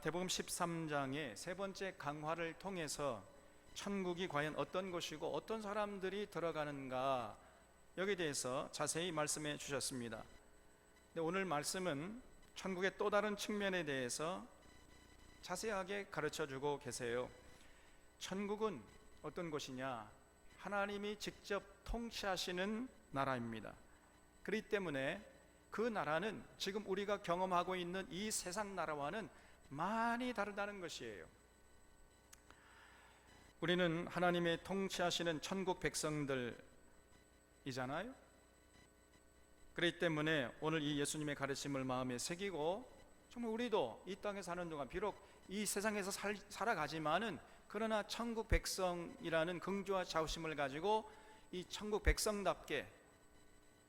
마태복음 13장의 세 번째 강화를 통해서 천국이 과연 어떤 곳이고 어떤 사람들이 들어가는가, 여기에 대해서 자세히 말씀해 주셨습니다. 근데 오늘 말씀은 천국의 또 다른 측면에 대해서 자세하게 가르쳐 주고 계세요. 천국은 어떤 곳이냐? 하나님이 직접 통치하시는 나라입니다. 그렇기 때문에 그 나라는 지금 우리가 경험하고 있는 이 세상 나라와는 많이 다르다는 것이에요. 우리는 하나님의 통치하시는 천국 백성들이잖아요. 그렇기 때문에 오늘 이 예수님의 가르침을 마음에 새기고, 정말 우리도 이 땅에 사는 동안 비록 이 세상에서 살아가지만은 그러나 천국 백성이라는 긍지와 자부심을 가지고 이 천국 백성답게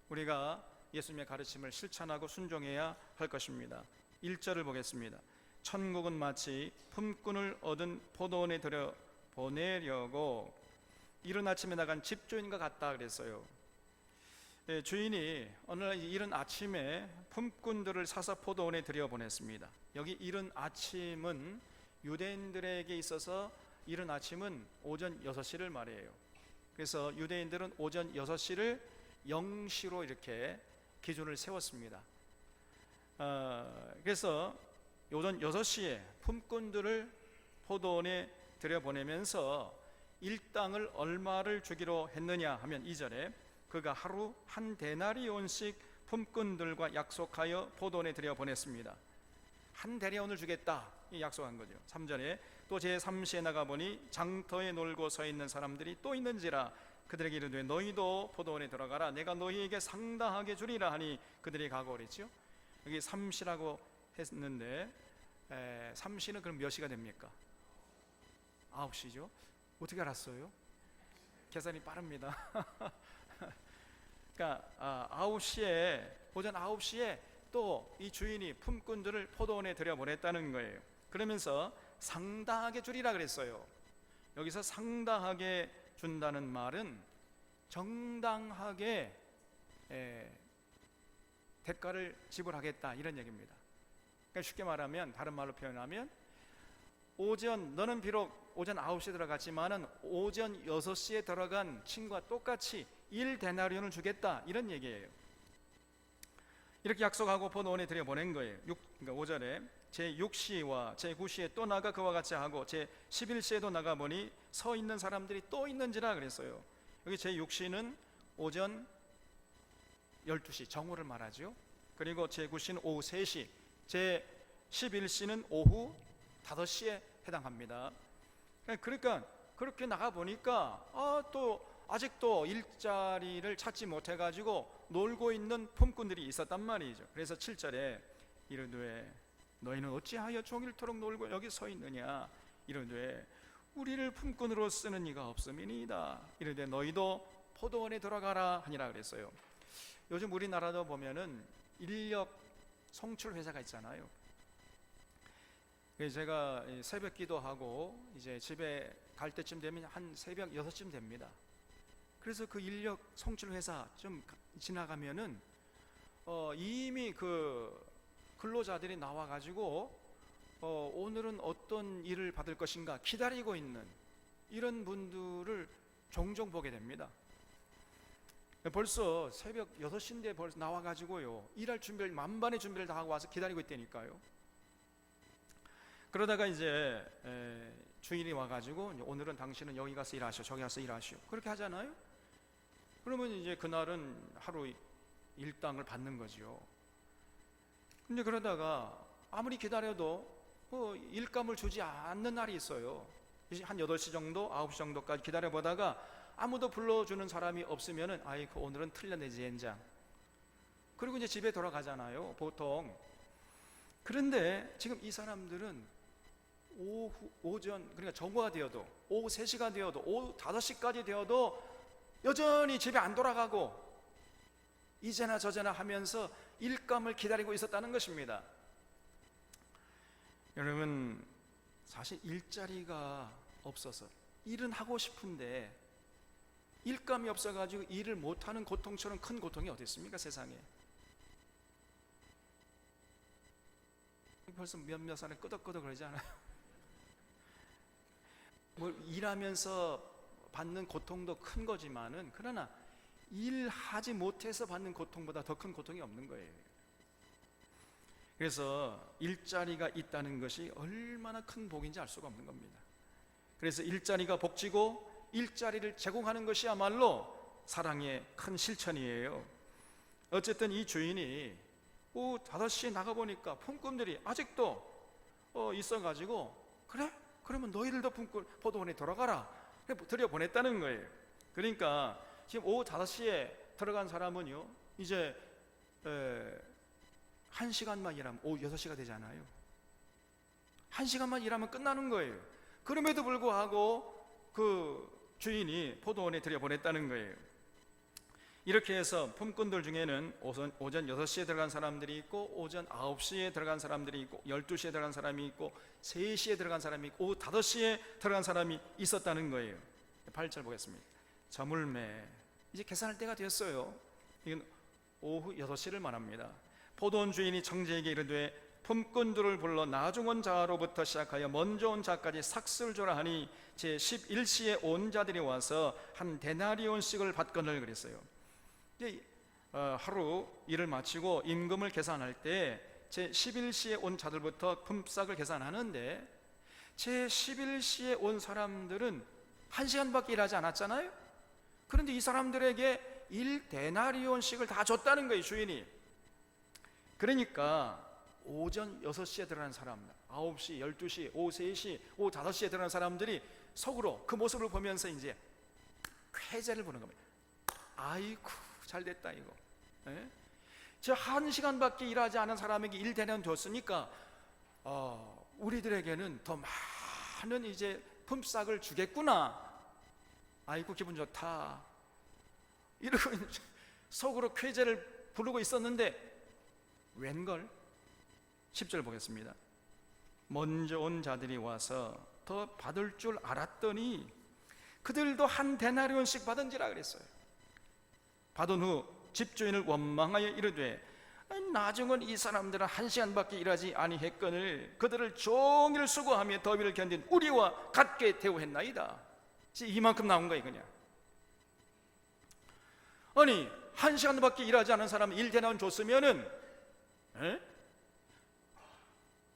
우리가 예수님의 가르침을 실천하고 순종해야 할 것입니다. 1절을 보겠습니다. 천국은 마치 품꾼을 얻은 포도원에 들여 보내려고 이른 아침에 나간 집주인과 같다 그랬어요. 주인이 어느 날 이른 아침에 품꾼들을 사서 포도원에 들여보냈습니다. 여기 이른 아침은 유대인들에게 있어서 이른 아침은 오전 6시를 말해요. 그래서 유대인들은 오전 6시를 0시로 이렇게 기준을 세웠습니다. 그래서 오전 6시에 품꾼들을 포도원에 들여보내면서 일당을 얼마를 주기로 했느냐 하면 2절에 그가 하루 한 데나리온씩 품꾼들과 약속하여 포도원에 들여보냈습니다. 한 데나리온을 주겠다 이 약속한 거죠. 3절에 또 제3시에 나가보니 장터에 놀고 서 있는 사람들이 또 있는지라 그들에게 이르되 너희도 포도원에 들어가라 내가 너희에게 상당하게 주리라 하니 그들이 가고 그랬죠. 여기 3시라고 했는데 3시는 그럼 몇 시가 됩니까? 9시죠. 어떻게 알았어요? 계산이 빠릅니다. 그러니까 9시에 오전 9시에 또 이 주인이 품꾼들을 포도원에 들여보냈다는 거예요. 그러면서 상당하게 주리라 그랬어요. 여기서 상당하게 준다는 말은 정당하게 대가를 지불하겠다 이런 얘기입니다. 그러니까 쉽게 말하면, 다른 말로 표현하면 너는 비록 오전 9시에 들어갔지만은 오전 6시에 들어간 친구와 똑같이 1데나리온을 주겠다 이런 얘기예요. 이렇게 약속하고 포도원에 들여보낸 거예요. 그러니까 5절에 제6시와 제9시에 또 나가 그와 같이 하고 제11시에도 나가보니 서 있는 사람들이 또 있는지라 그랬어요. 여기 제6시는 오전 12시 정오를 말하죠. 그리고 제9시는 오후 3시, 제11시는 오후 5시에 해당합니다. 그러니까 그렇게 나가보니까 또 아직도 일자리를 찾지 못해가지고 놀고 있는 품꾼들이 있었단 말이죠. 그래서 7절에 이르되 너희는 어찌하여 종일토록 놀고 여기 서 있느냐 이르되 우리를 품꾼으로 쓰는 이가 없음이니이다. 이르되 너희도 포도원에 들어가라 하니라 그랬어요. 요즘 우리나라도 보면은 인력 송출 회사가 있잖아요. 제가 새벽 기도하고 이제 집에 갈 때쯤 되면 한 새벽 6쯤 됩니다. 그래서 그 인력 송출 회사 좀 지나가면은 이미 그 근로자들이 나와가지고 오늘은 어떤 일을 받을 것인가 기다리고 있는 이런 분들을 종종 보게 됩니다. 벌써 새벽 6시인데 벌써 나와가지고요 일할 준비를 만반의 준비를 다 하고 와서 기다리고 있다니까요. 그러다가 이제 주인이 와가지고 오늘은 당신은 여기 가서 일하시오 저기 가서 일하시오 그렇게 하잖아요. 그러면 이제 그날은 하루 일당을 받는 거죠. 근데 그러다가 아무리 기다려도 일감을 주지 않는 날이 있어요. 한 8시 정도 9시 정도까지 기다려보다가 아무도 불러주는 사람이 없으면은 아이고 오늘은 틀려내지 젠장. 그리고 이제 집에 돌아가잖아요 보통. 그런데 지금 이 사람들은 오전 그러니까 정오가 되어도 오후 3시가 되어도 오후 5시까지 되어도 여전히 집에 안 돌아가고 이제나 저제나 하면서 일감을 기다리고 있었다는 것입니다. 여러분, 사실 일자리가 없어서 일은 하고 싶은데 일감이 없어가지고 일을 못하는 고통처럼 큰 고통이 어디 있습니까 세상에. 벌써 몇몇 살에 끄덕끄덕 그러지 않아요? 뭐 일하면서 받는 고통도 큰 거지만은, 그러나 일하지 못해서 받는 고통보다 더 큰 고통이 없는 거예요. 그래서 일자리가 있다는 것이 얼마나 큰 복인지 알 수가 없는 겁니다. 그래서 일자리가 복지고 일자리를 제공하는 것이야말로 사랑의 큰 실천이에요. 어쨌든 이 주인이 오후 5시에 나가보니까 품꾼들이 아직도 있어가지고, 그래? 그러면 너희들도 품꾼 포도원에 들어가라, 들여보냈다는 거예요. 그러니까 지금 오후 5시에 들어간 사람은요, 이제 1시간만 일하면 오후 6시가 되잖아요. 1시간만 일하면 끝나는 거예요. 그럼에도 불구하고 그 주인이 포도원에 들여보냈다는 거예요. 이렇게 해서 품꾼들 중에는 오전 6시에 들어간 사람들이 있고, 오전 9시에 들어간 사람들이 있고, 12시에 들어간 사람이 있고, 3시에 들어간 사람이 있고, 오후 5시에 들어간 사람이 있었다는 거예요. 8절 보겠습니다. 저물매, 이제 계산할 때가 되었어요. 이건 오후 6시를 말합니다. 포도원 주인이 청지에게 이르되 품꾼들을 불러 나중 온 자로부터 시작하여 먼저 온 자까지 삭슬 조라 하니 제 11시에 온 자들이 와서 한 데나리온씩을 받거늘 그랬어요. 하루 일을 마치고 임금을 계산할 때 제 11시에 온 자들부터 품삯을 계산하는데, 제 11시에 온 사람들은 1시간밖에 일하지 않았잖아요. 그런데 이 사람들에게 1데나리온씩을 다 줬다는 거예요, 주인이. 그러니까 오전 6시에 들어간 사람, 9시, 12시, 오후 3시, 오후 5시에 들어간 사람들이 속으로 그 모습을 보면서 이제 쾌재를 보는 겁니다. 아이고 잘됐다 이거. 예? 저 1시간밖에 일하지 않은 사람에게 1데나리온 줬으니까 우리들에게는 더 많은 이제 품삯을 주겠구나. 아이고 기분 좋다 이러고 속으로 쾌재를 부르고 있었는데, 웬걸 10절 보겠습니다. 먼저 온 자들이 와서 더 받을 줄 알았더니 그들도 한 데나리온씩 받은지라 그랬어요. 받은 후 집주인을 원망하여 이르되 나중은 이 사람들은 1시간밖에 일하지 아니했거늘 그들을 종일 수고하며 더위를 견딘 우리와 같게 대우했나이다. 이만큼 나온 거예요 그냥. 아니 1시간밖에 일하지 않은 사람 1데나리온 줬으면은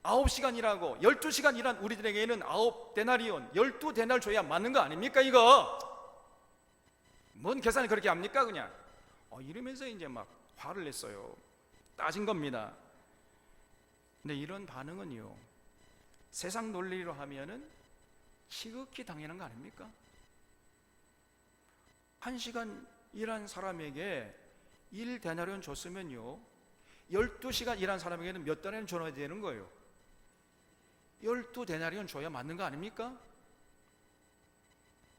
9시간 일하고 12시간 일한 우리들에게는 9데나리온 12데나리온 줘야 맞는 거 아닙니까 이거? 뭔 계산을 그렇게 합니까 그냥? 이러면서 이제 막 화를 냈어요. 따진 겁니다. 근데 이런 반응은요, 세상 논리로 하면은 지극히 당연한 거 아닙니까? 1시간 일한 사람에게 1데나리온 줬으면요, 12시간 일한 사람에게는 몇 데나리온 줘야 되는 거예요? 12데나리온 줘야 맞는 거 아닙니까?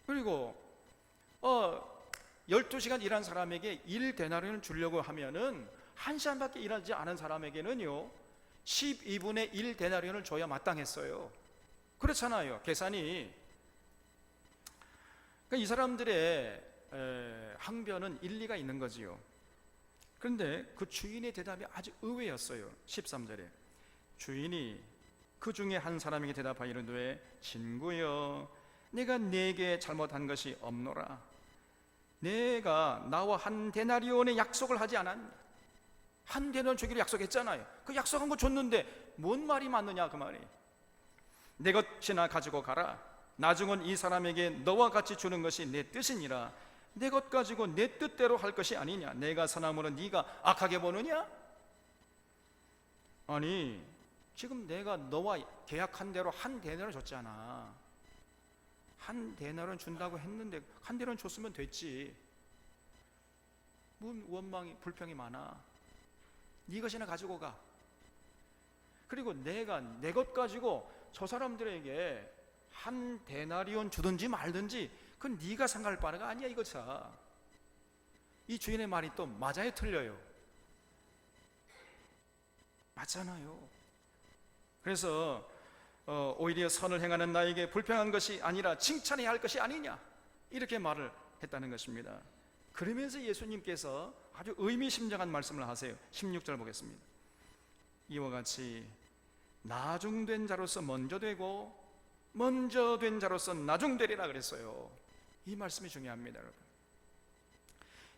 그리고 12시간 일한 사람에게 1데나리온을 주려고 하면은 1시간밖에 일하지 않은 사람에게는요 12분의 1데나리온을 줘야 마땅했어요. 그렇잖아요 계산이. 그러니까 이 사람들의 항변은 일리가 있는 거지요. 그런데 그 주인의 대답이 아주 의외였어요. 13절에 주인이 그 중에 한 사람에게 대답하여 이르되 친구여 내가 네게 잘못한 것이 없노라. 내가 나와 한 데나리온의 약속을 하지 않았냐? 한 데나리온 주기로 약속했잖아요. 그 약속한 거 줬는데 뭔 말이 맞느냐 그 말이. 내 것이나 가지고 가라. 나중은 이 사람에게 너와 같이 주는 것이 내 뜻이니라. 내 것 가지고 내 뜻대로 할 것이 아니냐? 내가 선함으로 네가 악하게 보느냐? 아니 지금 내가 너와 계약한 대로 한 데나리온 줬잖아. 한 데나리온 준다고 했는데 한 데나리온 줬으면 됐지. 뭔 원망이 불평이 많아. 네 것이나 가지고 가. 그리고 내가 내 것 가지고 저 사람들에게 한 데나리온 주든지 말든지 그건 네가 생각할 바가 아니야 이거차. 이 주인의 말이 또 맞아요 틀려요? 맞잖아요. 그래서 오히려 선을 행하는 나에게 불평한 것이 아니라 칭찬해야 할 것이 아니냐 이렇게 말을 했다는 것입니다. 그러면서 예수님께서 아주 의미심장한 말씀을 하세요. 16절 보겠습니다. 이와 같이 나중된 자로서 먼저 되고 먼저 된 자로서 나중되리라 그랬어요. 이 말씀이 중요합니다, 여러분.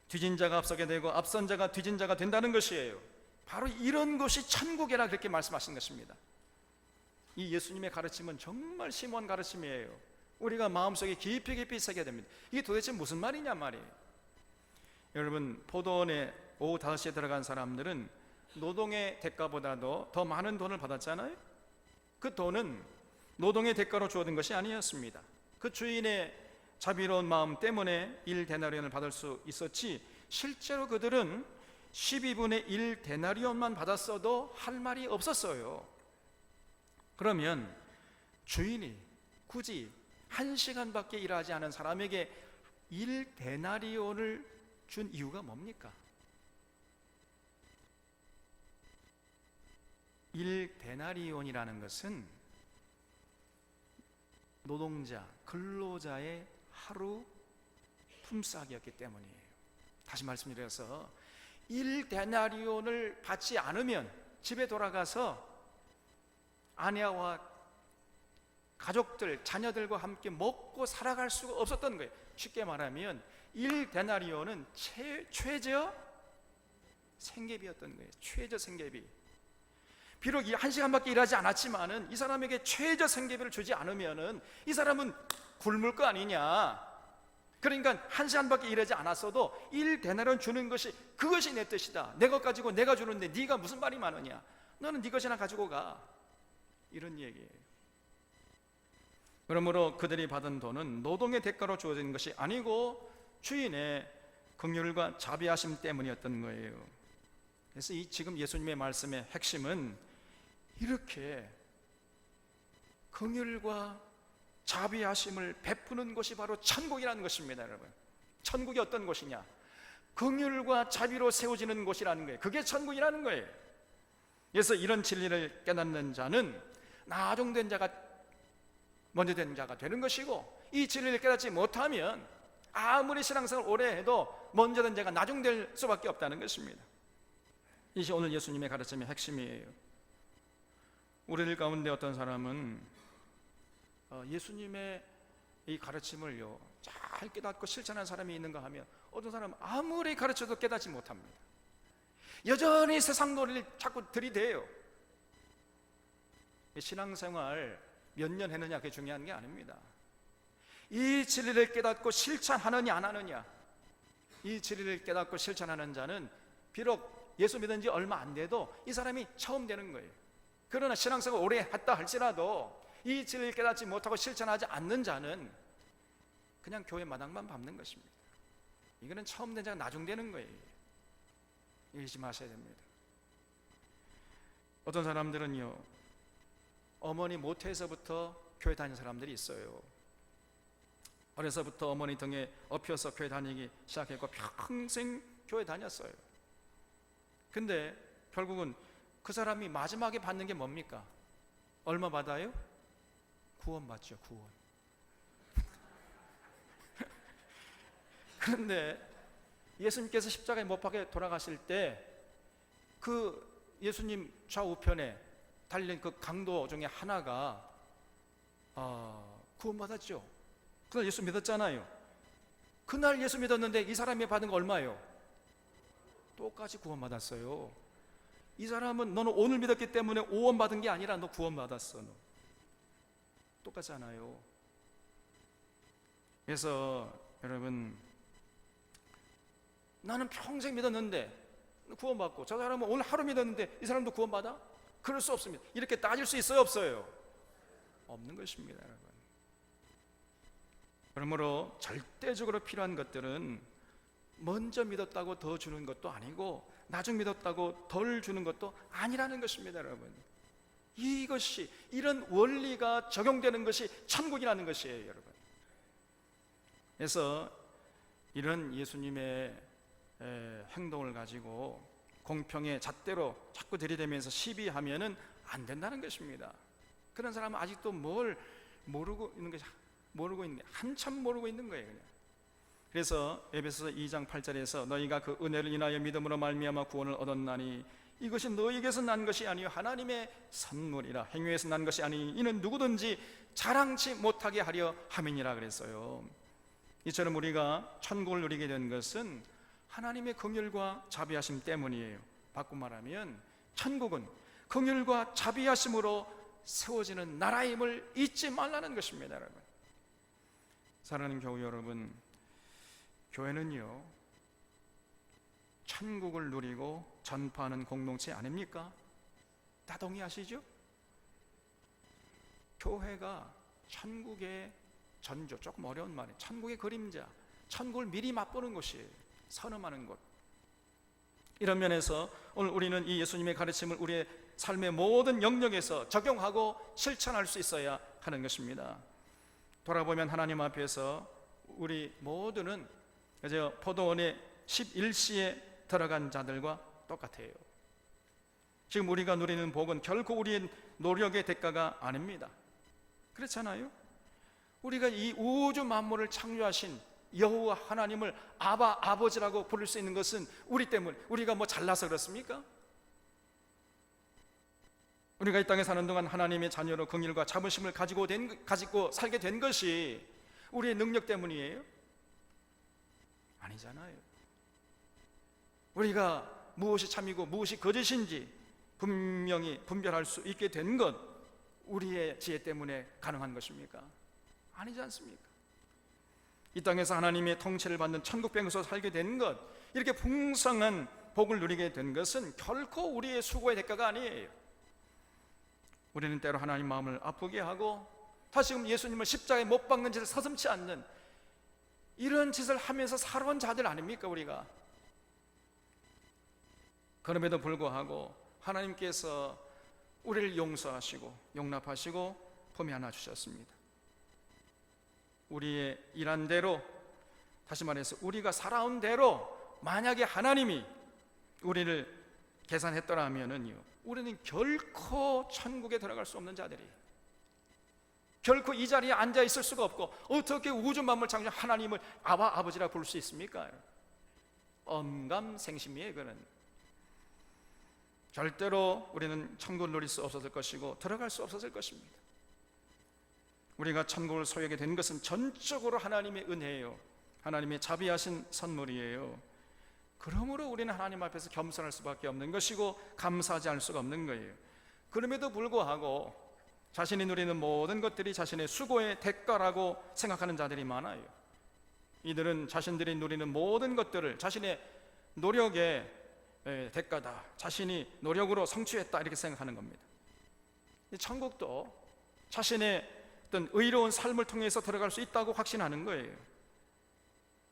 뒤진 자가 앞서게 되고 앞선 자가 뒤진 자가 된다는 것이에요. 바로 이런 것이 천국이라 그렇게 말씀하신 것입니다. 이 예수님의 가르침은 정말 심오한 가르침이에요. 우리가 마음속에 깊이 깊이 새겨야 됩니다. 이게 도대체 무슨 말이냐 말이에요. 여러분, 포도원에 오후 5시에 들어간 사람들은 노동의 대가보다도 더 많은 돈을 받았잖아요. 그 돈은 노동의 대가로 주어진 것이 아니었습니다. 그 주인의 자비로운 마음 때문에 1데나리온을 받을 수 있었지, 실제로 그들은 12분의 1 데나리온만 받았어도 할 말이 없었어요. 그러면 주인이 굳이 1시간밖에 일하지 않은 사람에게 1데나리온을 준 이유가 뭡니까? 1데나리온이라는 것은 노동자, 근로자의 하루 품삯이었기 때문이에요. 다시 말씀드려서 1데나리온을 받지 않으면 집에 돌아가서 아내와 가족들, 자녀들과 함께 먹고 살아갈 수가 없었던 거예요. 쉽게 말하면 1데나리온은 최저 생계비였던 거예요. 최저 생계비. 비록 이 1시간밖에 일하지 않았지만은 이 사람에게 최저 생계비를 주지 않으면은 이 사람은 굶을 거 아니냐. 그러니까 1시간밖에 일하지 않았어도 1데나리온 주는 것이, 그것이 내 뜻이다. 내 것 가지고 내가 주는데 네가 무슨 말이 많으냐. 너는 네 것이나 가지고 가. 이런 얘기예요. 그러므로 그들이 받은 돈은 노동의 대가로 주어진 것이 아니고 주인의 긍휼과 자비하심 때문이었던 거예요. 그래서 이 지금 예수님의 말씀의 핵심은 이렇게 긍휼과 자비하심을 베푸는 것이 바로 천국이라는 것입니다, 여러분. 천국이 어떤 곳이냐? 긍휼과 자비로 세워지는 곳이라는 거예요. 그게 천국이라는 거예요. 그래서 이런 진리를 깨닫는 자는 나중된 자가 먼저 된 자가 되는 것이고, 이 진리를 깨닫지 못하면 아무리 신앙생활을 오래 해도 먼저 된 자가 나중될 수밖에 없다는 것입니다. 이것이 오늘 예수님의 가르침의 핵심이에요. 우리들 가운데 어떤 사람은 예수님의 이 가르침을요 잘 깨닫고 실천한 사람이 있는가 하면, 어떤 사람은 아무리 가르쳐도 깨닫지 못합니다. 여전히 세상 놀이를 자꾸 들이대요. 신앙생활 몇 년 했느냐, 그게 중요한 게 아닙니다. 이 진리를 깨닫고 실천하느냐 안 하느냐. 이 진리를 깨닫고 실천하는 자는 비록 예수 믿은 지 얼마 안 돼도 이 사람이 처음 되는 거예요. 그러나 신앙생활 오래 했다 할지라도 이 진리를 깨닫지 못하고 실천하지 않는 자는 그냥 교회 마당만 밟는 것입니다. 이거는 처음 된 자가 나중 되는 거예요. 잊지 마셔야 됩니다. 어떤 사람들은요, 어머니 모태에서부터 교회 다니는 사람들이 있어요. 어려서부터 어머니 등에 업혀서 교회 다니기 시작했고 평생 교회 다녔어요. 근데 결국은 그 사람이 마지막에 받는 게 뭡니까? 얼마 받아요? 구원 받죠, 구원. 그런데 예수님께서 십자가에 못 박혀 돌아가실 때 그 예수님 좌우편에 달린 그 강도 중에 하나가 구원받았죠. 그날 예수 믿었잖아요. 그날 예수 믿었는데 이 사람이 받은 거 얼마예요? 똑같이 구원받았어요. 이 사람은 너는 오늘 믿었기 때문에 5원 받은 게 아니라 너 구원받았어. 너 똑같잖아요. 그래서 여러분, 나는 평생 믿었는데 구원받고, 저 사람은 오늘 하루 믿었는데 이 사람도 구원받아? 그럴 수 없습니다. 이렇게 따질 수 있어요, 없어요? 없는 것입니다, 여러분. 그러므로 절대적으로 필요한 것들은 먼저 믿었다고 더 주는 것도 아니고 나중 믿었다고 덜 주는 것도 아니라는 것입니다, 여러분. 이것이, 이런 원리가 적용되는 것이 천국이라는 것이에요, 여러분. 그래서 이런 예수님의 행동을 가지고 공평의 잣대로 자꾸 들이대면서 시비하면은 안 된다는 것입니다. 그런 사람은 아직도 뭘 모르고 있는 것이, 한참 모르고 있는 거예요, 그냥. 그래서 에베소서 2장 8절에서 너희가 그 은혜를 인하여 믿음으로 말미암아 구원을 얻었나니 이것이 너에게서 난 것이 아니요 하나님의 선물이라. 행위에서 난 것이 아니니 이는 누구든지 자랑치 못하게 하려 함이니라 그랬어요. 이처럼 우리가 천국을 누리게 된 것은 하나님의 긍휼과 자비하심 때문이에요. 바꿔 말하면 천국은 긍휼과 자비하심으로 세워지는 나라임을 잊지 말라는 것입니다. 여러분, 사랑하는 교우 여러분, 교회는요 천국을 누리고 전파하는 공동체 아닙니까? 다 동의하시죠? 교회가 천국의 전조, 조금 어려운 말이에요. 천국의 그림자, 천국을 미리 맛보는 곳이에요. 선험하는 곳. 이런 면에서 오늘 우리는 이 예수님의 가르침을 우리의 삶의 모든 영역에서 적용하고 실천할 수 있어야 하는 것입니다. 돌아보면 하나님 앞에서 우리 모두는 그저 포도원의 11시에 들어간 자들과 똑같아요. 지금 우리가 누리는 복은 결코 우리의 노력의 대가가 아닙니다. 그렇잖아요? 우리가 이 우주 만물을 창조하신 여호와 하나님을 아버지라고 부를 수 있는 것은 우리 때문에, 우리가 뭐 잘나서 그렇습니까? 우리가 이 땅에 사는 동안 하나님의 자녀로 긍휼과 자부심을 가지고 살게 된 것이 우리의 능력 때문이에요? 아니잖아요. 우리가 무엇이 참이고 무엇이 거짓인지 분명히 분별할 수 있게 된 것, 우리의 지혜 때문에 가능한 것입니까? 아니지 않습니까? 이 땅에서 하나님의 통치를 받는 천국 백성으로 살게 된 것, 이렇게 풍성한 복을 누리게 된 것은 결코 우리의 수고의 대가가 아니에요. 우리는 때로 하나님 마음을 아프게 하고 다시금 예수님을 십자가에 못 박는 짓을 서슴지 않는 이런 짓을 하면서 살아온 자들 아닙니까? 우리가. 그럼에도 불구하고 하나님께서 우리를 용서하시고 용납하시고 품에 안아 주셨습니다. 우리의 일한 대로, 다시 말해서 우리가 살아온 대로 만약에 하나님이 우리를 계산했더라면은요, 우리는 결코 천국에 들어갈 수 없는 자들이에요. 결코 이 자리에 앉아 있을 수가 없고, 어떻게 우주 만물 창조한 하나님을 아버지라 부를 수 있습니까? 엄감생심이에요. 그는 절대로 우리는 천국을 누릴 수 없었을 것이고 들어갈 수 없었을 것입니다. 우리가 천국을 소유하게 된 것은 전적으로 하나님의 은혜예요. 하나님의 자비하신 선물이에요. 그러므로 우리는 하나님 앞에서 겸손할 수밖에 없는 것이고 감사하지 않을 수가 없는 거예요. 그럼에도 불구하고 자신이 누리는 모든 것들이 자신의 수고의 대가라고 생각하는 자들이 많아요. 이들은 자신들이 누리는 모든 것들을 자신의 노력의 대가다, 자신이 노력으로 성취했다, 이렇게 생각하는 겁니다. 천국도 자신의 어떤 의로운 삶을 통해서 들어갈 수 있다고 확신하는 거예요.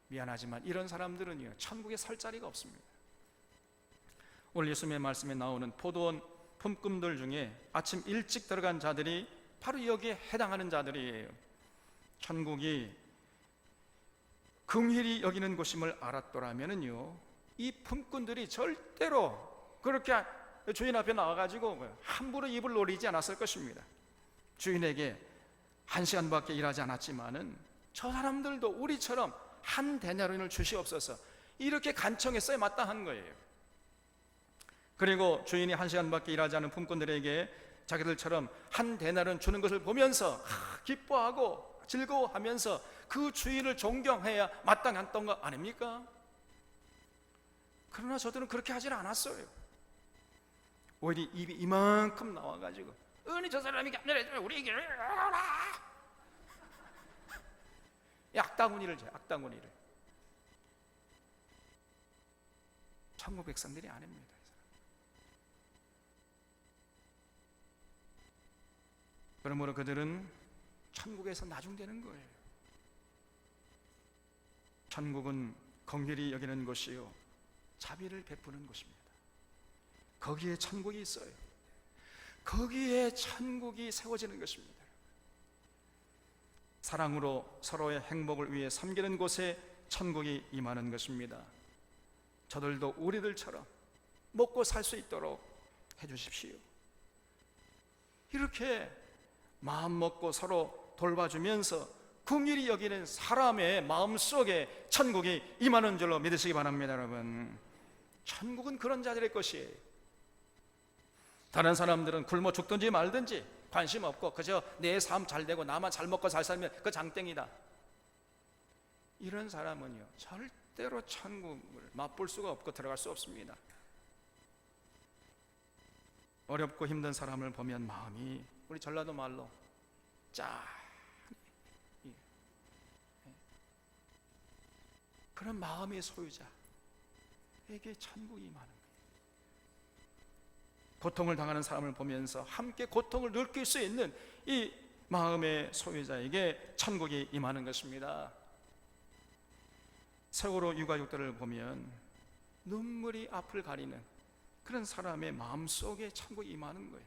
미안하지만 이런 사람들은요, 천국에 설 자리가 없습니다. 오늘 예수님의 말씀에 나오는 포도원 품꾼들 중에 아침 일찍 들어간 자들이 바로 여기에 해당하는 자들이에요. 천국이 긍휼히 여기는 곳임을 알았더라면은요, 이 품꾼들이 절대로 그렇게 주인 앞에 나와가지고 함부로 입을 놀리지 않았을 것입니다. 주인에게 1시간밖에 일하지 않았지만은 저 사람들도 우리처럼 한 데나리온을 주시옵소서, 이렇게 간청했어야 마땅한 거예요. 그리고 주인이 1시간밖에 일하지 않은 품꾼들에게 자기들처럼 한 데나리온 주는 것을 보면서 기뻐하고 즐거워하면서 그 주인을 존경해야 마땅했던 거 아닙니까? 그러나 저들은 그렇게 하질 않았어요. 오히려 입이 이만큼 나와가지고 아니 저 사람이 감전해주면 우리에게 악다구니를 줘, 악다구니를. 천국 백성들이 아닙니다. 그러므로 그들은 천국에서 나중되는 거예요. 천국은 긍휼히 여기는 곳이요 자비를 베푸는 곳입니다. 거기에 천국이 있어요. 거기에 천국이 세워지는 것입니다. 사랑으로 서로의 행복을 위해 섬기는 곳에 천국이 임하는 것입니다. 저들도 우리들처럼 먹고 살 수 있도록 해주십시오. 이렇게 마음 먹고 서로 돌봐주면서 긍휼히 여기는 사람의 마음속에 천국이 임하는 줄로 믿으시기 바랍니다. 여러분, 천국은 그런 자들의 것이에요. 다른 사람들은 굶어 죽든지 말든지 관심 없고 그저 내 삶 잘 되고 나만 잘 먹고 잘 살면 그 장땡이다. 이런 사람은요 절대로 천국을 맛볼 수가 없고 들어갈 수 없습니다. 어렵고 힘든 사람을 보면 마음이, 우리 전라도 말로 짜, 그런 마음의 소유자에게 천국이 임하는 거예요. 고통을 당하는 사람을 보면서 함께 고통을 느낄 수 있는 이 마음의 소유자에게 천국이 임하는 것입니다. 세월호 유가족들을 보면 눈물이 앞을 가리는 그런 사람의 마음속에 천국이 임하는 거예요.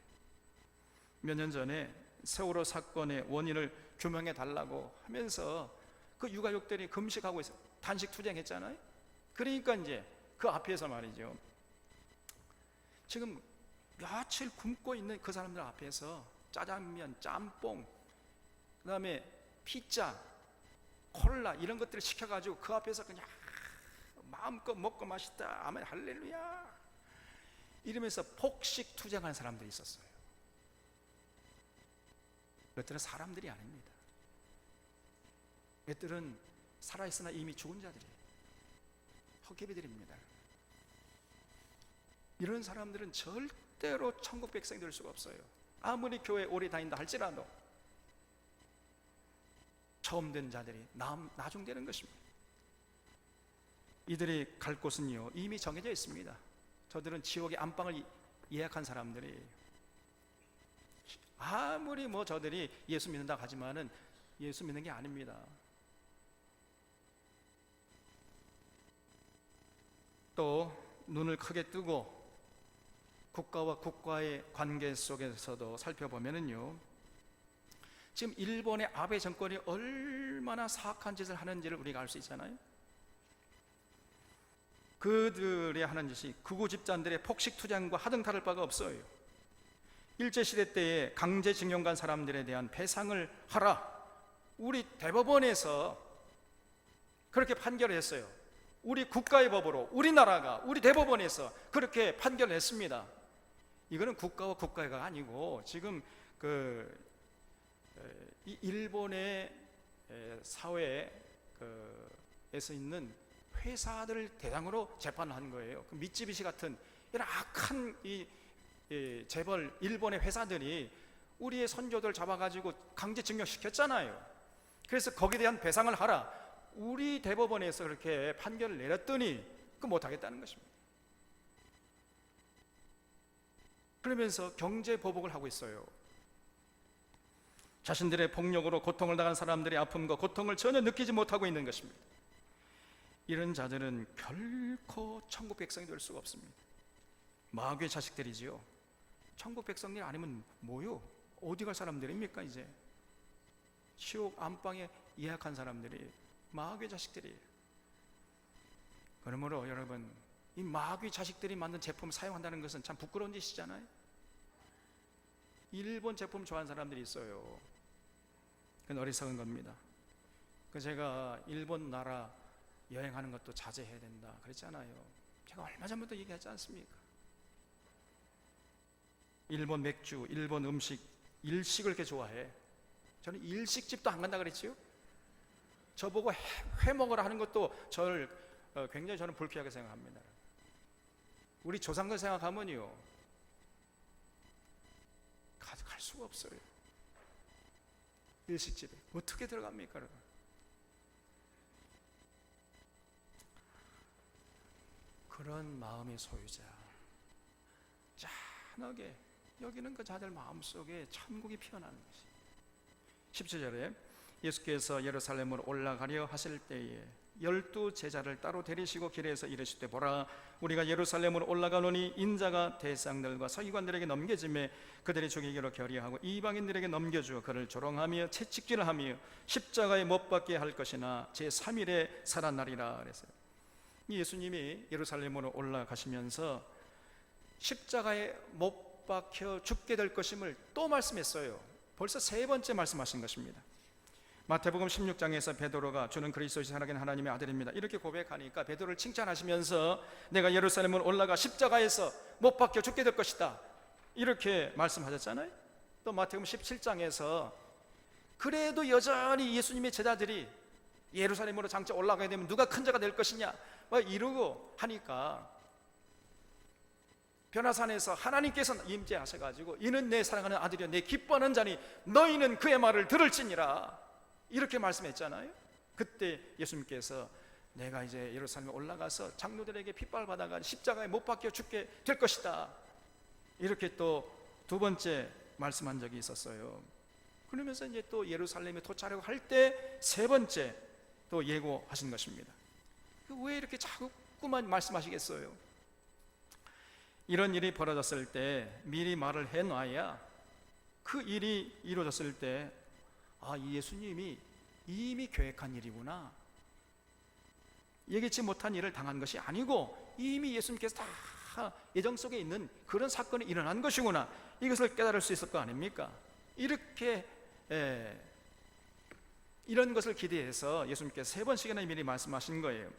몇 년 전에 세월호 사건의 원인을 규명해 달라고 하면서 그 유가족들이 금식하고 있어요. 단식 투쟁했잖아요. 그러니까 이제 그 앞에서 말이죠, 지금 며칠 굶고 있는 그 사람들 앞에서 짜장면, 짬뽕, 그 다음에 피자, 콜라 이런 것들을 시켜가지고 그 앞에서 그냥 마음껏 먹고 맛있다, 아멘 할렐루야 이러면서 폭식 투쟁하는 사람들이 있었어요. 그것들은 사람들이 아닙니다. 그것들은 살아있으나 이미 죽은 자들이에요. 헛개비들입니다. 이런 사람들은 절대로 천국 백성이 될 수가 없어요. 아무리 교회 오래 다닌다 할지라도 처음 된 자들이 나중되는 것입니다. 이들이 갈 곳은요 이미 정해져 있습니다. 저들은 지옥의 안방을 예약한 사람들이, 아무리 뭐 저들이 예수 믿는다고 하지만은 예수 믿는 게 아닙니다. 또 눈을 크게 뜨고 국가와 국가의 관계 속에서도 살펴보면은요, 지금 일본의 아베 정권이 얼마나 사악한 짓을 하는지를 우리가 알 수 있잖아요. 그들이 하는 짓이 극우 집단들의 폭식 투쟁과 하등 다를 바가 없어요. 일제시대 때에 강제징용 간 사람들에 대한 배상을 하라, 우리 대법원에서 그렇게 판결을 했어요. 우리 국가의 법으로 우리나라가 우리 대법원에서 그렇게 판결을 했습니다. 이거는 국가와 국가가 아니고 지금 이 일본의 사회에서 있는 회사들을 대상으로 재판을 한 거예요. 그 미쯔비시 같은 이런 악한 이 재벌 일본의 회사들이 우리의 선조들 잡아가지고 강제징용 시켰잖아요. 그래서 거기에 대한 배상을 하라, 우리 대법원에서 그렇게 판결을 내렸더니 그 못하겠다는 것입니다. 그러면서 경제 보복을 하고 있어요. 자신들의 폭력으로 고통을 당한 사람들의 아픔과 고통을 전혀 느끼지 못하고 있는 것입니다. 이런 자들은 결코 천국 백성이 될 수가 없습니다. 마귀의 자식들이지요. 천국 백성이 아니면 뭐요? 어디 갈 사람들입니까? 이제 지옥 안방에 예약한 사람들이 마귀의 자식들이에요. 그러므로 여러분, 이 마귀 자식들이 만든 제품을 사용한다는 것은 참 부끄러운 짓이잖아요. 일본 제품 좋아하는 사람들이 있어요. 그건 어리석은 겁니다. 제가 일본 나라 여행하는 것도 자제해야 된다 그랬잖아요. 제가 얼마 전부터 얘기하지 않습니까? 일본 맥주, 일본 음식, 일식을 이렇게 좋아해. 저는 일식집도 안 간다 그랬지요. 저보고 회 먹으라 하는 것도 저를 굉장히 저는 불쾌하게 생각합니다. 우리 조상들 생각하면요 갈 수가 없어요. 일식집에 어떻게 들어갑니까 여러분? 그런 마음의 소유자, 짠하게 여기는 그 자들 마음속에 천국이 피어나는 것이. 17절에 예수께서 예루살렘으로 올라가려 하실 때에 12 제자를 따로 데리시고 길에서 이르시되, 보라, 우리가 예루살렘으로 올라가노니 인자가 대상들과 서기관들에게 넘겨짐에 그들이 죽이기로 결의하고 이방인들에게 넘겨주어 그를 조롱하며 채찍질을 하며 십자가에 못 박게 할 것이나 제3일에 살아나리라 그랬어요. 예수님이 예루살렘으로 올라가시면서 십자가에 못 박혀 죽게 될 것임을 또 말씀했어요. 벌써 3번째 말씀하신 것입니다. 마태복음 16장에서 베드로가 주는 그리스도이신 살아계신 하나님의 아들입니다 이렇게 고백하니까 베드로를 칭찬하시면서 내가 예루살렘으로 올라가 십자가에서 못 박혀 죽게 될 것이다, 이렇게 말씀하셨잖아요. 또 마태복음 17장에서 그래도 여전히 예수님의 제자들이 예루살렘으로 장차 올라가게 되면 누가 큰 자가 될 것이냐 막 이러고 하니까 변화산에서 하나님께서 임재하셔가지고 이는 내 사랑하는 아들이여 내 기뻐하는 자니 너희는 그의 말을 들을지니라 이렇게 말씀했잖아요. 그때 예수님께서 내가 이제 예루살렘에 올라가서 장로들에게 핏발받아가 십자가에 못 박혀 죽게 될 것이다 이렇게 또 두 번째 말씀한 적이 있었어요. 그러면서 이제 또 예루살렘에 도착하려고 할 때 세 번째 또 예고하신 것입니다. 왜 이렇게 자꾸만 말씀하시겠어요? 이런 일이 벌어졌을 때 미리 말을 해놔야 그 일이 이루어졌을 때 이 예수님이 이미 계획한 일이구나, 예기치 못한 일을 당한 것이 아니고 이미 예수님께서 다 예정 속에 있는 그런 사건이 일어난 것이구나, 이것을 깨달을 수 있을 거 아닙니까? 이렇게 이런 것을 기대해서 예수님께서 세 번씩이나 미리 말씀하신 거예요.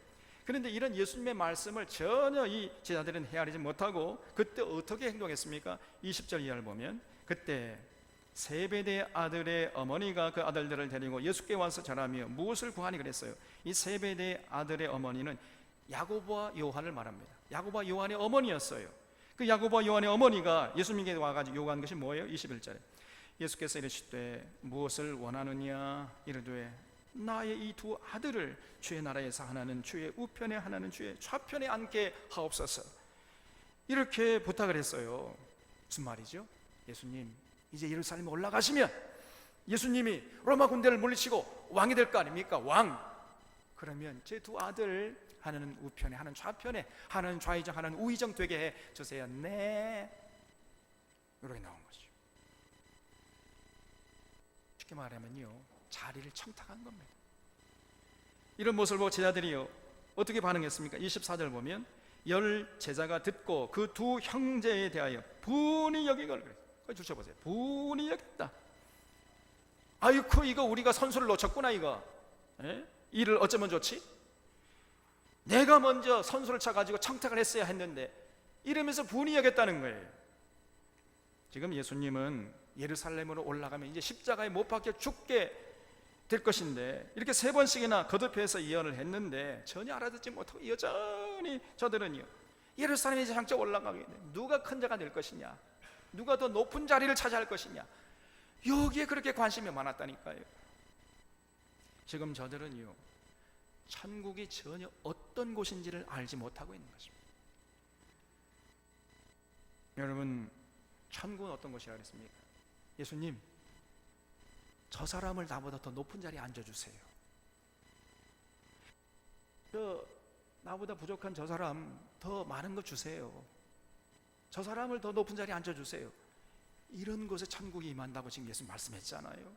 그런데 이런 예수님의 말씀을 전혀 이 제자들은 헤아리지 못하고 그때 어떻게 행동했습니까? 20절 이하를 보면 그때 세베대 아들의 어머니가 그 아들들을 데리고 예수께 와서 절하며 무엇을 구하니 그랬어요. 이 세베대 아들의 어머니는 야고보와 요한을 말합니다. 야고보와 요한의 어머니였어요. 그 야고보와 요한의 어머니가 예수님께 와가지고 요구한 것이 뭐예요? 21절에 예수께서 이르시되 무엇을 원하느냐 이르되 나의 이 두 아들을 주의 나라에서 하나는 주의 우편에 하나는 주의 좌편에 앉게 하옵소서, 이렇게 부탁을 했어요. 무슨 말이죠? 예수님 이제 예루살렘에 올라가시면 예수님이 로마 군대를 물리치고 왕이 될 거 아닙니까? 왕. 그러면 제 두 아들 하나는 우편에 하나는 좌편에 하나는 좌의정 하나는 우의정 되게 해 주세요. 네, 이렇게 나온 거죠. 쉽게 말하면요, 자리를 청탁한 겁니다. 이런 모습을 보고 제자들이요 어떻게 반응했습니까? 24절 보면 열 제자가 듣고 그 두 형제에 대하여 분이 여기걸 그랬어요. 주셔보세요. 분이 여겼다. 아이쿠 이거 우리가 선수를 놓쳤구나 이거. 이를 어쩌면 좋지? 내가 먼저 선수를 쳐가지고 청탁을 했어야 했는데, 이러면서 분이 여겼다는 거예요. 지금 예수님은 예루살렘으로 올라가면 이제 십자가에 못 박혀 죽게 될 것인데 이렇게 세 번씩이나 거듭해서 예언을 했는데 전혀 알아듣지 못하고 여전히 저들은요 예루살렘에 장차 올라가게 되면 누가 큰 자가 될 것이냐, 누가 더 높은 자리를 차지할 것이냐, 여기에 그렇게 관심이 많았다니까요. 지금 저들은요 천국이 전혀 어떤 곳인지를 알지 못하고 있는 것입니다. 여러분, 천국은 어떤 곳이라고 했습니까? 예수님, 저 사람을 나보다 더 높은 자리에 앉아주세요. 나보다 부족한 저 사람 더 많은 거 주세요. 저 사람을 더 높은 자리에 앉아주세요. 이런 곳에 천국이 임한다고 지금 예수님 말씀했잖아요.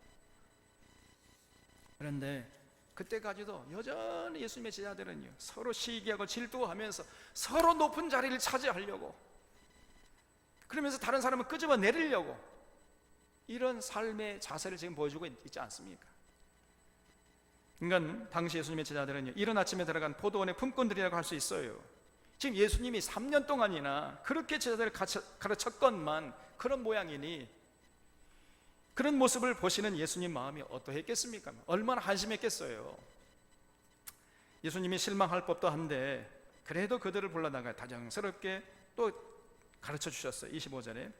그런데 그때까지도 여전히 예수님의 제자들은요 서로 시기하고 질투하면서 서로 높은 자리를 차지하려고, 그러면서 다른 사람을 끄집어 내리려고 이런 삶의 자세를 지금 보여주고 있지 않습니까? 그러니까 당시 예수님의 제자들은요 이른 아침에 들어간 포도원의 품꾼들이라고 할 수 있어요. 지금 예수님이 3년 동안이나 그렇게 제자들을 가르쳤건만 그런 모양이니 그런 모습을 보시는 예수님 마음이 어떠했겠습니까? 얼마나 한심했겠어요. 예수님이 실망할 법도 한데 그래도 그들을 불러다가 다정스럽게 또 가르쳐 주셨어요. 25절에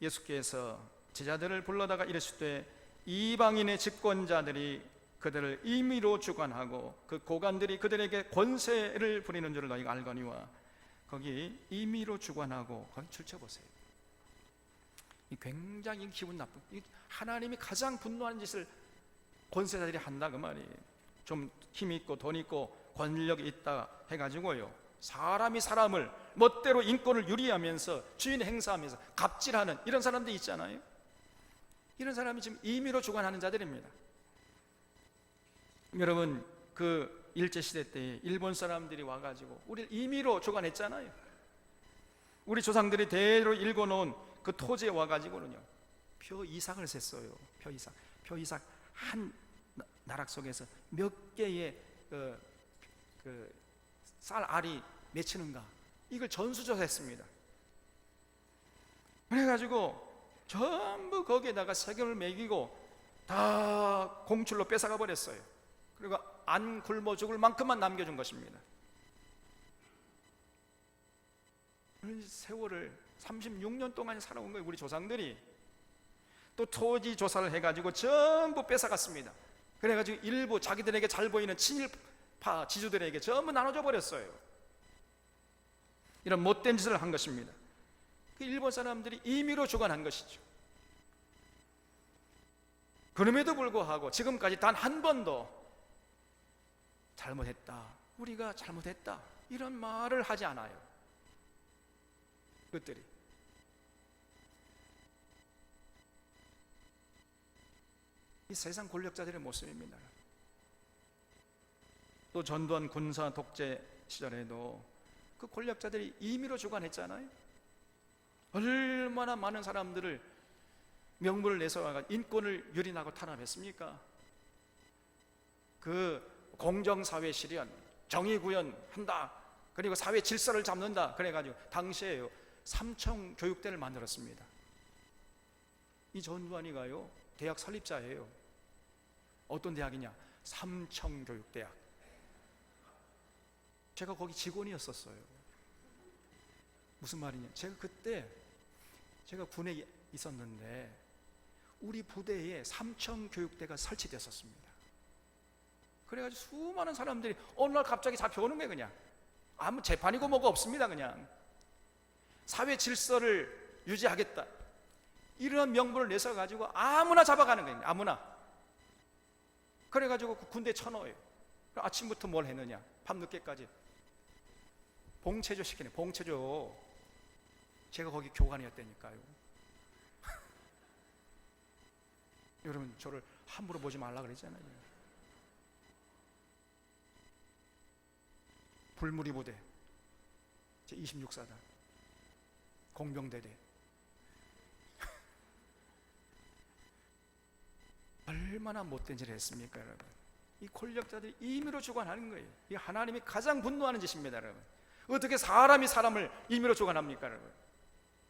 예수께서 제자들을 불러다가 이르시되 이방인의 집권자들이 그들을 임의로 주관하고 그 고관들이 그들에게 권세를 부리는 줄을 너희가 알거니와, 거기 임의로 주관하고 거기 줄쳐보세요. 굉장히 기분 나쁜, 하나님이 가장 분노하는 짓을 권세자들이 한다 그 말이에요. 좀 힘 있고 돈 있고 권력이 있다 해가지고요 사람이 사람을 멋대로 인권을 유리하면서 주인 행사하면서 갑질하는 이런 사람들이 있잖아요. 이런 사람이 지금 임의로 주관하는 자들입니다. 여러분, 그 일제시대 때 일본 사람들이 와가지고 우리를 임의로 주관했잖아요. 우리 조상들이 대로 읽어놓은 그 토지에 와가지고는요 표 이삭을 셌어요. 표 이삭 한 나락 속에서 몇 개의 쌀 알이 맺히는가, 이걸 전수조사했습니다. 그래가지고 전부 거기에다가 세금을 매기고 다 공출로 뺏어가 버렸어요. 그리고 안 굶어 죽을 만큼만 남겨준 것입니다. 세월을 36년 동안 살아온 거예요. 우리 조상들이. 또 토지 조사를 해가지고 전부 뺏어갔습니다. 그래가지고 일부 자기들에게 잘 보이는 친일파 지주들에게 전부 나눠줘 버렸어요. 이런 못된 짓을 한 것입니다. 그 일본 사람들이 임의로 주관한 것이죠. 그럼에도 불구하고 지금까지 단 한 번도 잘못했다, 우리가 잘못했다 이런 말을 하지 않아요. 그것들이 이 세상 권력자들의 모습입니다. 또 전두환 군사 독재 시절에도 그 권력자들이 임의로 주관했잖아요. 얼마나 많은 사람들을 명분을 내세워가 인권을 유린하고 탄압했습니까? 그 공정사회 실현, 정의구현한다, 그리고 사회 질서를 잡는다 그래가지고 당시에요 삼청교육대를 만들었습니다. 이 전두환이가요 대학 설립자예요. 어떤 대학이냐? 삼청교육대학. 제가 거기 직원이었었어요. 무슨 말이냐? 제가 군에 있었는데 우리 부대에 삼청교육대가 설치됐었습니다. 그래가지고 수많은 사람들이 어느 날 갑자기 잡혀오는 거예요. 그냥 아무 재판이고 뭐가 없습니다. 그냥 사회 질서를 유지하겠다 이러한 명분을 내서 가지고 아무나 잡아가는 거예요. 아무나. 그래가지고 그 군대에 쳐넣어요. 아침부터 뭘 했느냐? 밤늦게까지 봉체조 시키네. 봉체조. 제가 거기 교관이었다니까요. 여러분 저를 함부로 보지 말라 그랬잖아요. 불무리 부대 제 26사단 공병대대. 얼마나 못된 짓을 했습니까 여러분? 이 권력자들이 임의로 주관하는 거예요. 이 하나님이 가장 분노하는 짓입니다 여러분. 어떻게 사람이 사람을 임의로 주관합니까 여러분?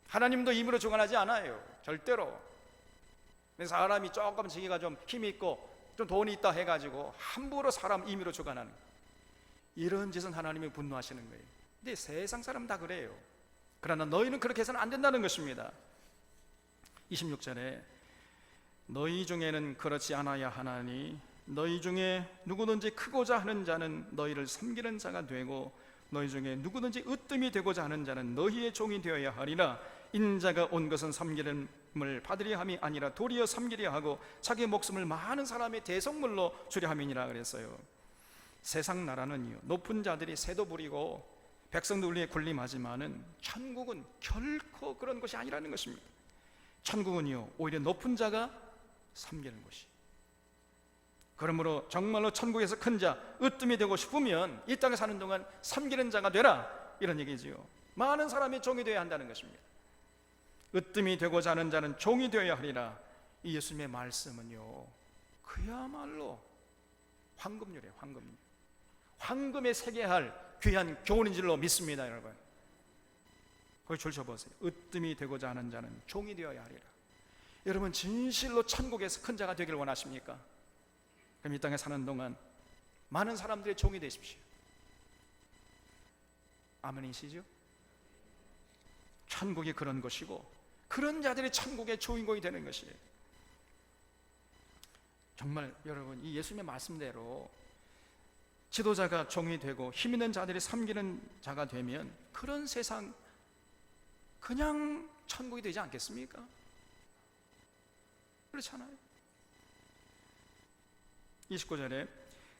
하나님도 임의로 주관하지 않아요. 절대로. 사람이 조금 자기가 좀 힘이 있고 좀 돈이 있다 해가지고 함부로 사람 임의로 주관하는 이런 짓은 하나님이 분노하시는 거예요. 근데 세상 사람 다 그래요. 그러나 너희는 그렇게 해서는 안 된다는 것입니다. 26절에 너희 중에는 그렇지 않아야 하나니 너희 중에 누구든지 크고자 하는 자는 너희를 섬기는 자가 되고 너희 중에 누구든지 으뜸이 되고자 하는 자는 너희의 종이 되어야 하리라. 인자가 온 것은 섬기름을 받으려 함이 아니라 도리어 섬기려 하고 자기 목숨을 많은 사람의 대속물로 주려 함이니라 그랬어요. 세상 나라는요 높은 자들이 세도 부리고 백성도 우리에 군림하지만은 천국은 결코 그런 것이 아니라는 것입니다. 천국은요 오히려 높은 자가 섬기는 것이. 그러므로 정말로 천국에서 큰 자, 으뜸이 되고 싶으면 이 땅에 사는 동안 섬기는 자가 되라 이런 얘기지요. 많은 사람이 종이 되어야 한다는 것입니다. 으뜸이 되고자 하는 자는 종이 되어야 하리라. 이 예수님의 말씀은요 그야말로 황금률이에요. 황금률. 황금에 새겨야 할 귀한 교훈인 줄로 믿습니다 여러분. 거기 줄 서보세요. 으뜸이 되고자 하는 자는 종이 되어야 하리라. 여러분 진실로 천국에서 큰 자가 되길 원하십니까? 그럼 이 땅에 사는 동안 많은 사람들의 종이 되십시오. 아멘이시죠? 천국이 그런 것이고 그런 자들이 천국의 주인공이 되는 것이에요. 정말 여러분 이 예수님의 말씀대로 지도자가 종이 되고 힘 있는 자들이 섬기는 자가 되면 그런 세상 그냥 천국이 되지 않겠습니까? 그렇잖아요. 29절에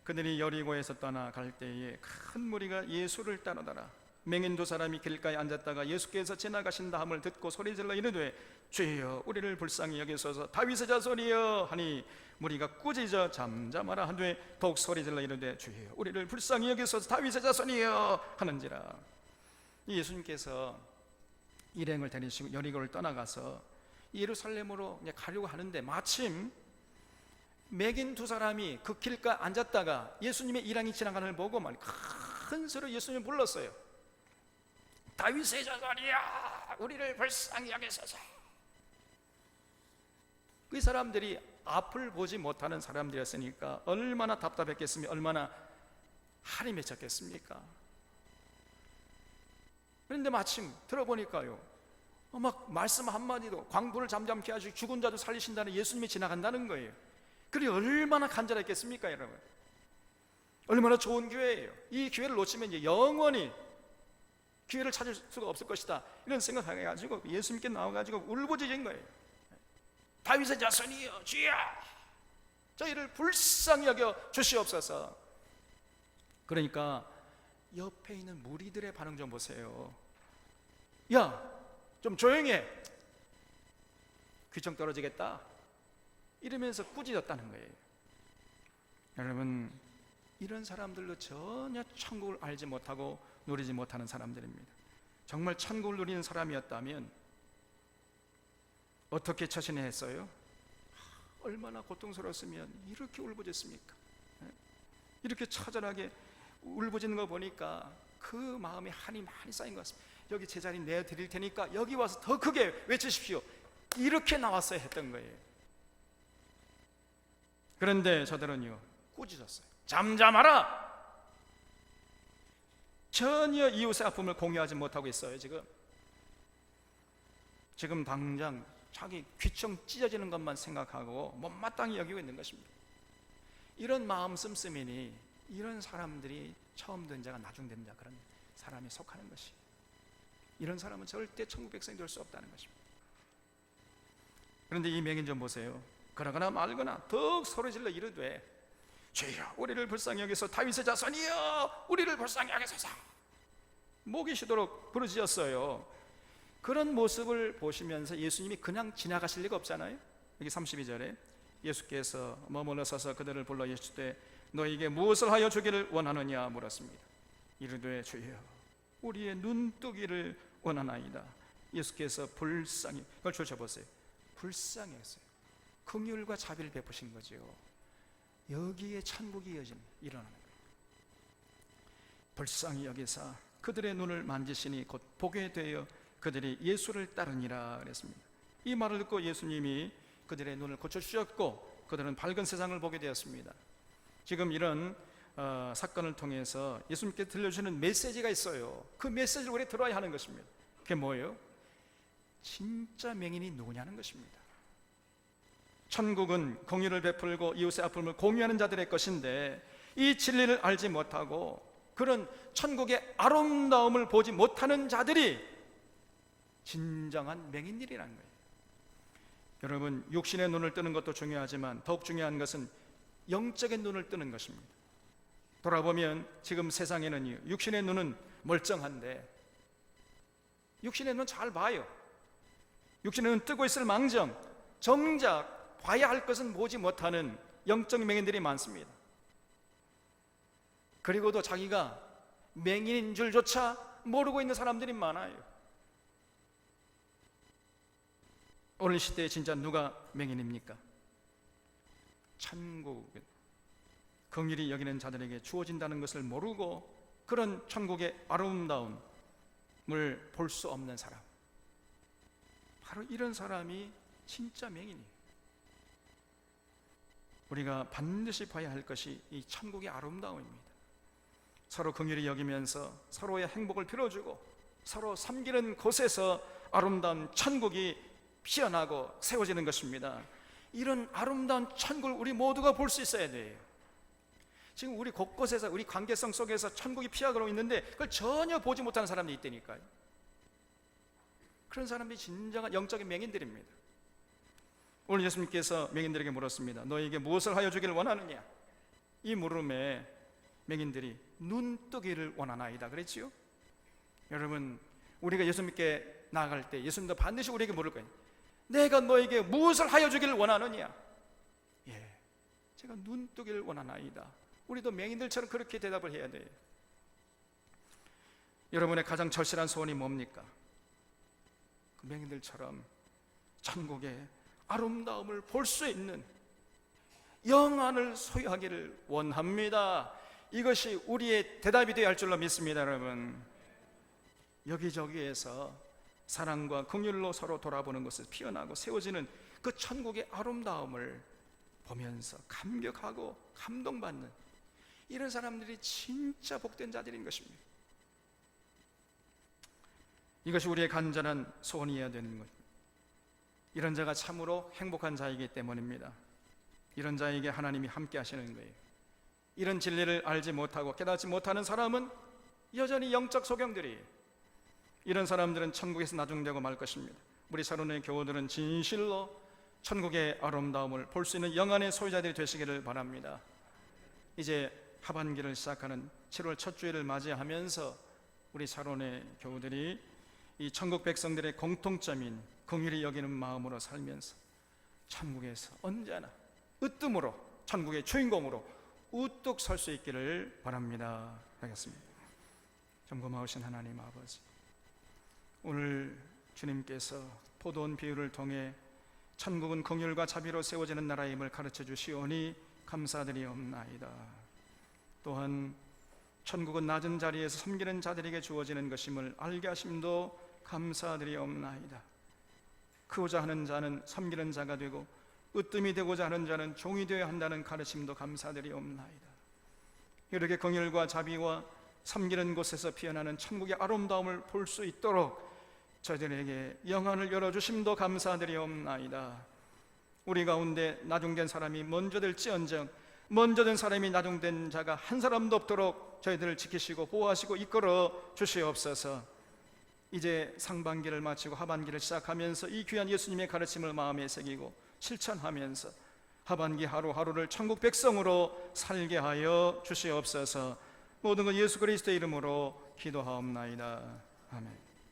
그들이 여리고에서 떠나갈 때에 큰 무리가 예수를 따르더라. 맹인 두 사람이 길가에 앉았다가 예수께서 지나가신다 함을 듣고 소리질러 이르되 주여 우리를 불쌍히 여기소서 다윗의 자손이여 하니 무리가 꾸짖어 잠잠하라 하되 더욱 소리질러 이르되 주여 우리를 불쌍히 여기소서 다윗의 자손이여 하는지라. 예수님께서 일행을 데리시고 여리고를 떠나가서 예루살렘으로 가려고 하는데 마침 맥인 두 사람이 그 길가에 앉았다가 예수님의 일행이 지나가는 걸 보고 큰 소리로 예수님을 불렀어요. 다윗의 자손이야 우리를 불쌍히 여기소서. 그 사람들이 앞을 보지 못하는 사람들이었으니까 얼마나 답답했겠습니까? 얼마나 한이 맺혔겠습니까? 그런데 마침 들어보니까요, 막 말씀 한마디도 광부를 잠잠케 하시고 죽은 자도 살리신다는 예수님이 지나간다는 거예요. 그게 얼마나 간절했겠습니까, 여러분? 얼마나 좋은 기회예요. 이 기회를 놓치면 이제 영원히 기회를 찾을 수가 없을 것이다, 이런 생각해가지고 예수님께 나와가지고 울부짖은 거예요. 다윗의 자손이여, 주여, 저희를 불쌍히 여겨 주시옵소서. 그러니까 옆에 있는 무리들의 반응 좀 보세요. 야, 좀 조용히 해, 귀청 떨어지겠다, 이러면서 꾸짖었다는 거예요. 여러분, 이런 사람들도 전혀 천국을 알지 못하고 누리지 못하는 사람들입니다. 정말 천국을 누리는 사람이었다면 어떻게 처신했어요? 얼마나 고통스러웠으면 이렇게 울부짖습니까? 이렇게 처절하게 울부짖는 거 보니까 그 마음에 한이 많이 쌓인 것 같습니다. 여기 제자리 내드릴 테니까 여기 와서 더 크게 외치십시오, 이렇게 나왔어야 했던 거예요. 그런데 저들은요, 꾸짖었어요. 잠잠하라! 전혀 이웃의 아픔을 공유하지 못하고 있어요. 지금 당장 자기 귀청 찢어지는 것만 생각하고 못마땅히 여기고 있는 것입니다. 이런 마음 씀씀이니 이런 사람들이 처음 된 자가 나중 된 자, 그런 사람에 속하는 것이, 이런 사람은 절대 천국 백성이 될 수 없다는 것입니다. 그런데 이 맹인 좀 보세요. 그러거나 말거나 더욱 소리질러 이르되 주여, 우리를 불쌍히 여기서 다윗의 자손이여, 우리를 불쌍히 여기소서, 목이 쉬도록 부르짖었어요. 그런 모습을 보시면서 예수님이 그냥 지나가실 리가 없잖아요. 여기 32절에 예수께서 머물러 서서 그들을 불러 예수되 너에게 무엇을 하여 주기를 원하느냐 물었습니다. 이르되 주여, 우리의 눈뜨기를 원하나이다. 예수께서 불쌍히, 그걸 펼쳐보세요. 불쌍히 했어요. 긍휼과 자비를 베푸신 거죠. 여기에 천국이 일어나는 거예요. 불쌍히 여기사 그들의 눈을 만지시니 곧 보게 되어 그들이 예수를 따르니라 그랬습니다. 이 말을 듣고 예수님이 그들의 눈을 고쳐주셨고 그들은 밝은 세상을 보게 되었습니다. 지금 이런 사건을 통해서 예수님께 들려주시는 메시지가 있어요. 그 메시지를 우리 들어야 하는 것입니다. 그게 뭐예요? 진짜 맹인이 누구냐는 것입니다. 천국은 긍휼을 베풀고 이웃의 아픔을 공유하는 자들의 것인데, 이 진리를 알지 못하고 그런 천국의 아름다움을 보지 못하는 자들이 진정한 맹인들이라는 거예요. 여러분, 육신의 눈을 뜨는 것도 중요하지만 더욱 중요한 것은 영적인 눈을 뜨는 것입니다. 돌아보면 지금 세상에는 육신의 눈은 멀쩡한데, 육신의 눈은 잘 봐요. 육신의 눈은 뜨고 있을 망정 정작 봐야 할 것은 보지 못하는 영적 맹인들이 많습니다. 그리고도 자기가 맹인인 줄조차 모르고 있는 사람들이 많아요. 오늘 시대에 진짜 누가 맹인입니까? 천국은 긍휼히 여기는 자들에게 주어진다는 것을 모르고 그런 천국의 아름다움을 볼 수 없는 사람, 바로 이런 사람이 진짜 맹인이에요. 우리가 반드시 봐야 할 것이 이 천국의 아름다움입니다. 서로 긍휼히 여기면서 서로의 행복을 빌어주고 서로 섬기는 곳에서 아름다운 천국이 피어나고 세워지는 것입니다. 이런 아름다운 천국을 우리 모두가 볼 수 있어야 돼요. 지금 우리 곳곳에서 우리 관계성 속에서 천국이 피어가고 있는데 그걸 전혀 보지 못하는 사람들이 있다니까요. 그런 사람들이 진정한 영적인 맹인들입니다. 오늘 예수님께서 맹인들에게 물었습니다. 너에게 무엇을 하여 주기를 원하느냐? 이 물음에 맹인들이 눈뜨기를 원하나이다 그랬지요. 여러분, 우리가 예수님께 나아갈 때 예수님도 반드시 우리에게 물을 거예요. 내가 너에게 무엇을 하여 주기를 원하느냐? 예, 제가 눈뜨기를 원하나이다. 우리도 맹인들처럼 그렇게 대답을 해야 돼요. 여러분의 가장 절실한 소원이 뭡니까? 그 맹인들처럼 천국의 아름다움을 볼 수 있는 영안을 소유하기를 원합니다. 이것이 우리의 대답이 되어야 할 줄로 믿습니다. 여러분, 여기저기에서 사랑과 긍휼로 서로 돌아보는 것을 피어나고 세워지는 그 천국의 아름다움을 보면서 감격하고 감동받는 이런 사람들이 진짜 복된 자들인 것입니다. 이것이 우리의 간절한 소원이어야 되는 것. 이런 자가 참으로 행복한 자이기 때문입니다. 이런 자에게 하나님이 함께 하시는 거예요. 이런 진리를 알지 못하고 깨닫지 못하는 사람은 여전히 영적 소경들이에요. 이런 사람들은 천국에서 나중되고 말 것입니다. 우리 사론의 교우들은 진실로 천국의 아름다움을 볼 수 있는 영안의 소유자들이 되시기를 바랍니다. 이제 하반기를 시작하는 7월 첫 주일을 맞이하면서 우리 사론의 교우들이 이 천국 백성들의 공통점인 긍휼히 여기는 마음으로 살면서 천국에서 언제나 으뜸으로 천국의 주인공으로 우뚝 설 수 있기를 바랍니다. 하겠습니다. 점검하신 하나님 아버지, 오늘 주님께서 포도원 비유를 통해 천국은 긍휼과 자비로 세워지는 나라임을 가르쳐 주시오니 감사드리옵나이다. 또한 천국은 낮은 자리에서 섬기는 자들에게 주어지는 것임을 알게 하심도 감사드리옵나이다. 크고자 하는 자는 섬기는 자가 되고 으뜸이 되고자 하는 자는 종이 되어야 한다는 가르침도 감사드리옵나이다. 이렇게 긍휼과 자비와 섬기는 곳에서 피어나는 천국의 아름다움을 볼 수 있도록 저희들에게 영안을 열어주심도 감사드리옵나이다. 우리 가운데 나중된 사람이 먼저 될지언정 먼저 된 사람이 나중된 자가 한 사람도 없도록 저희들을 지키시고 보호하시고 이끌어 주시옵소서. 이제 상반기를 마치고 하반기를 시작하면서 이 귀한 예수님의 가르침을 마음에 새기고 실천하면서 하반기 하루하루를 천국 백성으로 살게 하여 주시옵소서. 모든 것 예수 그리스도의 이름으로 기도하옵나이다. 아멘.